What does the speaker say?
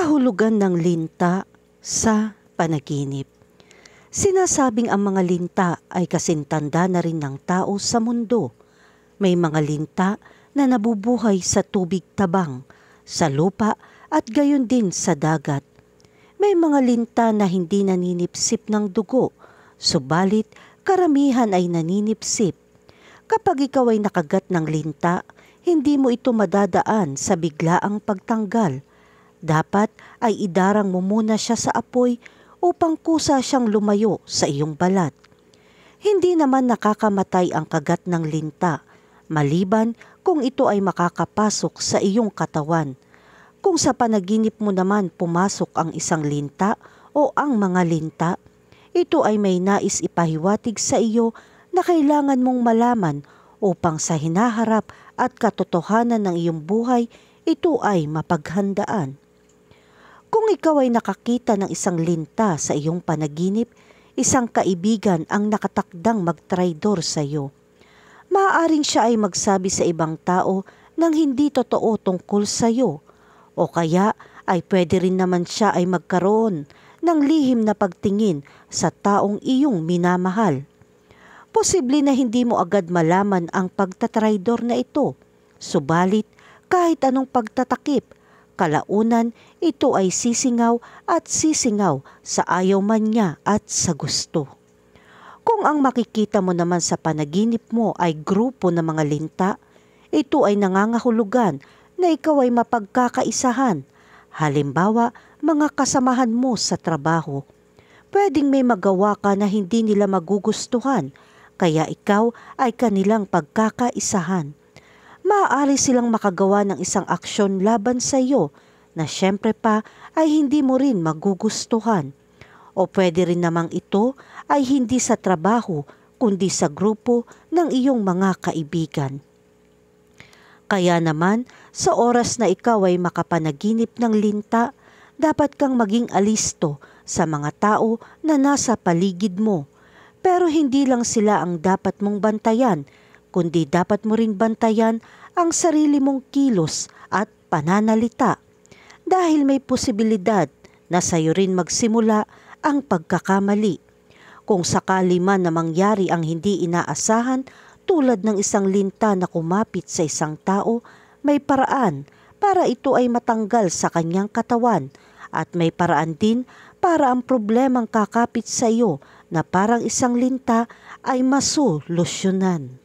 Kahulugan ng linta sa panaginip. Sinasabing ang mga linta ay kasintanda na rin ng tao sa mundo. May mga linta na nabubuhay sa tubig tabang, sa lupa at gayon din sa dagat. May mga linta na hindi naninipsip ng dugo, subalit karamihan ay naninipsip. Kapag ikaw ay nakagat ng linta, hindi mo ito madadaan sa biglaang pagtanggal. Dapat ay idarang mo muna siya sa apoy upang kusa siyang lumayo sa iyong balat. Hindi naman nakakamatay ang kagat ng linta, maliban kung ito ay makakapasok sa iyong katawan. Kung sa panaginip mo naman pumasok ang isang linta o ang mga linta, ito ay may nais ipahiwatig sa iyo na kailangan mong malaman upang sa hinaharap at katotohanan ng iyong buhay, ito ay mapaghandaan. Kung ikaw ay nakakita ng isang linta sa iyong panaginip, isang kaibigan ang nakatakdang magtraidor sa iyo. Maaaring siya ay magsabi sa ibang tao ng hindi totoo tungkol sa iyo, o kaya ay pwede rin naman siya ay magkaroon ng lihim na pagtingin sa taong iyong minamahal. Posible na hindi mo agad malaman ang pagtatraidor na ito, subalit kahit anong pagtatakip, kalaunan ito ay sisingaw at sisingaw sa ayaw man niya at sa gusto. Kung ang makikita mo naman sa panaginip mo ay grupo ng mga linta, ito ay nangangahulugan na ikaw ay mapagkakaisahan. Halimbawa, mga kasamahan mo sa trabaho. Pwedeng may magawa ka na hindi nila magugustuhan, kaya ikaw ay kanilang pagkakaisahan. Maaari silang makagawa ng isang aksyon laban sa iyo na syempre pa ay hindi mo rin magugustuhan. O pwede rin namang ito ay hindi sa trabaho kundi sa grupo ng iyong mga kaibigan. Kaya naman, sa oras na ikaw ay makapanaginip ng linta, dapat kang maging alisto sa mga tao na nasa paligid mo. Pero hindi lang sila ang dapat mong bantayan, kundi dapat mo rin bantayan ang sarili mong kilos at pananalita. Dahil may posibilidad na sayo rin magsimula ang pagkakamali. Kung sakali man na mangyari ang hindi inaasahan tulad ng isang linta na kumapit sa isang tao, may paraan para ito ay matanggal sa kanyang katawan at may paraan din para ang problemang kakapit sa iyo na parang isang linta ay masolusyonan.